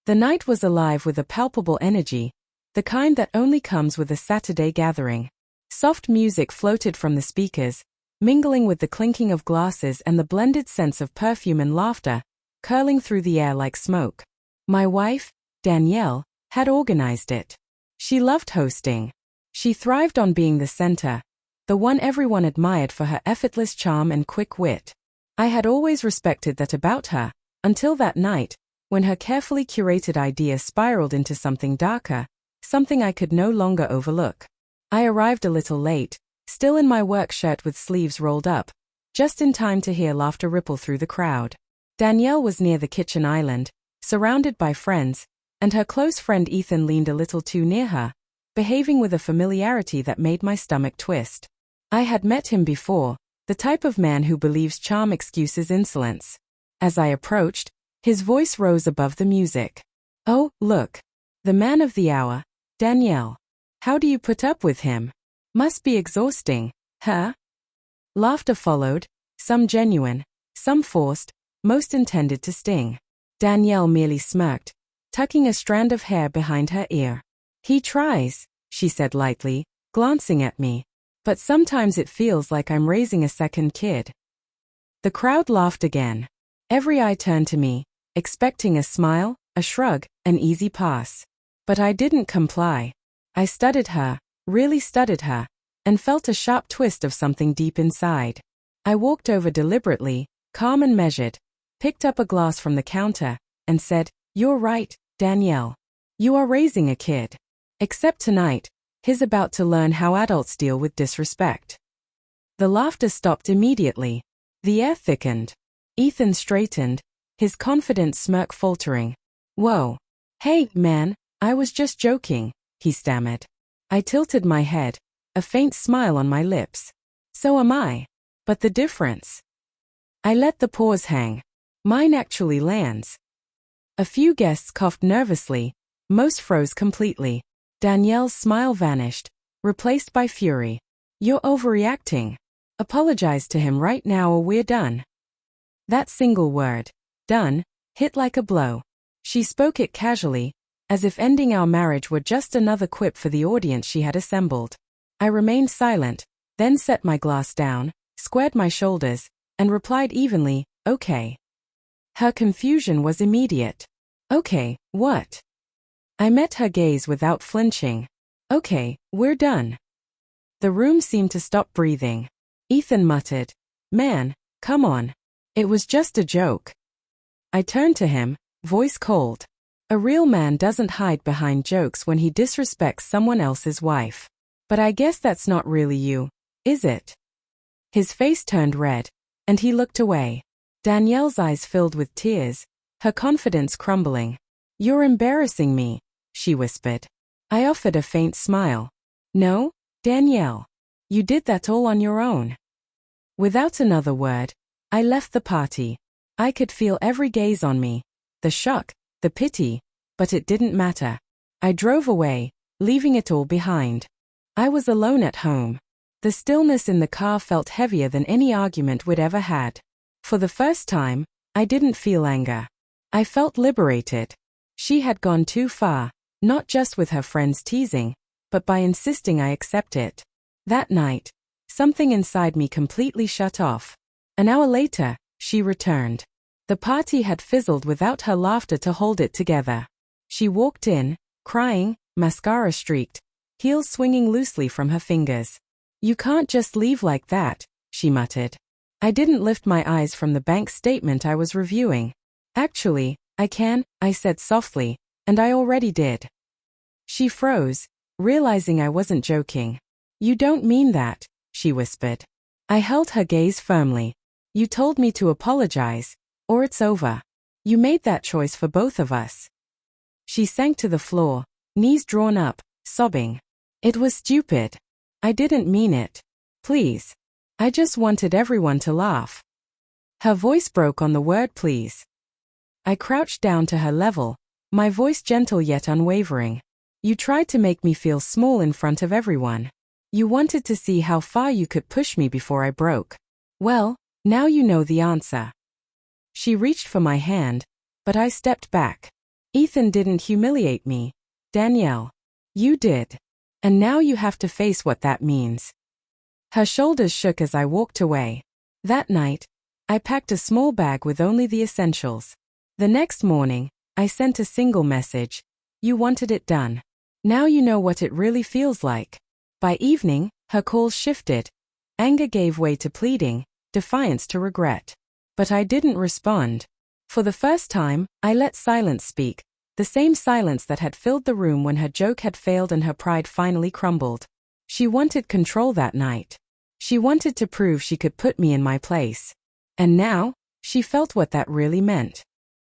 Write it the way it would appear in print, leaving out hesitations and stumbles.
The night was alive with a palpable energy, the kind that only comes with a Saturday gathering. Soft music floated from the speakers, mingling with the clinking of glasses and the blended sense of perfume and laughter, curling through the air like smoke. My wife, Danielle, had organized it. She loved hosting. She thrived on being the center, the one everyone admired for her effortless charm and quick wit. I had always respected that about her, until that night, when her carefully curated idea spiraled into something darker, something I could no longer overlook. I arrived a little late, still in my work shirt with sleeves rolled up, just in time to hear laughter ripple through the crowd. Danielle was near the kitchen island, surrounded by friends, and her close friend Ethan leaned a little too near her, behaving with a familiarity that made my stomach twist. I had met him before, the type of man who believes charm excuses insolence. As I approached, his voice rose above the music. "Oh, look. The man of the hour, Danielle. How do you put up with him? Must be exhausting, huh?" Laughter followed, some genuine, some forced, most intended to sting. Danielle merely smirked, tucking a strand of hair behind her ear. "He tries," she said lightly, glancing at me. "But sometimes it feels like I'm raising a second kid." The crowd laughed again. Every eye turned to me, expecting a smile, a shrug, an easy pass. But I didn't comply. I studied her, really studied her, and felt a sharp twist of something deep inside. I walked over deliberately, calm and measured, picked up a glass from the counter, and said, "You're right, Danielle. You are raising a kid. Except tonight, he's about to learn how adults deal with disrespect." The laughter stopped immediately. The air thickened. Ethan straightened, his confident smirk faltering. "Whoa. Hey, man, I was just joking," he stammered. I tilted my head, a faint smile on my lips. "So am I. But the difference?" I let the pause hang. Mine actually lands. A few guests coughed nervously, most froze completely. Danielle's smile vanished, replaced by fury. "You're overreacting. Apologize to him right now or we're done." That single word, done, hit like a blow. She spoke it casually, as if ending our marriage were just another quip for the audience she had assembled. I remained silent, then set my glass down, squared my shoulders, and replied evenly, "Okay." Her confusion was immediate. "Okay, what?" I met her gaze without flinching. "Okay, we're done." The room seemed to stop breathing. Ethan muttered, "Man, come on. It was just a joke." I turned to him, voice cold. A real man doesn't hide behind jokes when he disrespects someone else's wife. "But I guess that's not really you, is it?" His face turned red, and he looked away. Danielle's eyes filled with tears, her confidence crumbling. "You're embarrassing me," she whispered. I offered a faint smile. "No, Danielle. You did that all on your own." Without another word, I left the party. I could feel every gaze on me, the shock, the pity, but it didn't matter. I drove away, leaving it all behind. I was alone at home. The stillness in the car felt heavier than any argument we'd ever had. For the first time, I didn't feel anger. I felt liberated. She had gone too far, not just with her friends teasing, but by insisting I accept it. That night, something inside me completely shut off. An hour later, she returned. The party had fizzled without her laughter to hold it together. She walked in, crying, mascara streaked, heels swinging loosely from her fingers. "You can't just leave like that," she muttered. I didn't lift my eyes from the bank statement I was reviewing. "Actually, I can," I said softly, "and I already did." She froze, realizing I wasn't joking. "You don't mean that," she whispered. I held her gaze firmly. "You told me to apologize, or it's over. You made that choice for both of us." She sank to the floor, knees drawn up, sobbing. "It was stupid. I didn't mean it. Please. I just wanted everyone to laugh." Her voice broke on the word please. I crouched down to her level, my voice gentle yet unwavering. "You tried to make me feel small in front of everyone. You wanted to see how far you could push me before I broke. Well, now you know the answer." She reached for my hand, but I stepped back. Ethan didn't humiliate me. Danielle. You did. And now you have to face what that means. Her shoulders shook as I walked away. That night, I packed a small bag with only the essentials. The next morning, I sent a single message. You wanted it done. Now you know what it really feels like. By evening, her calls shifted. Anger gave way to pleading, defiance to regret. But I didn't respond. For the first time, I let silence speak, the same silence that had filled the room when her joke had failed and her pride finally crumbled. She wanted control that night. She wanted to prove she could put me in my place. And now, she felt what that really meant.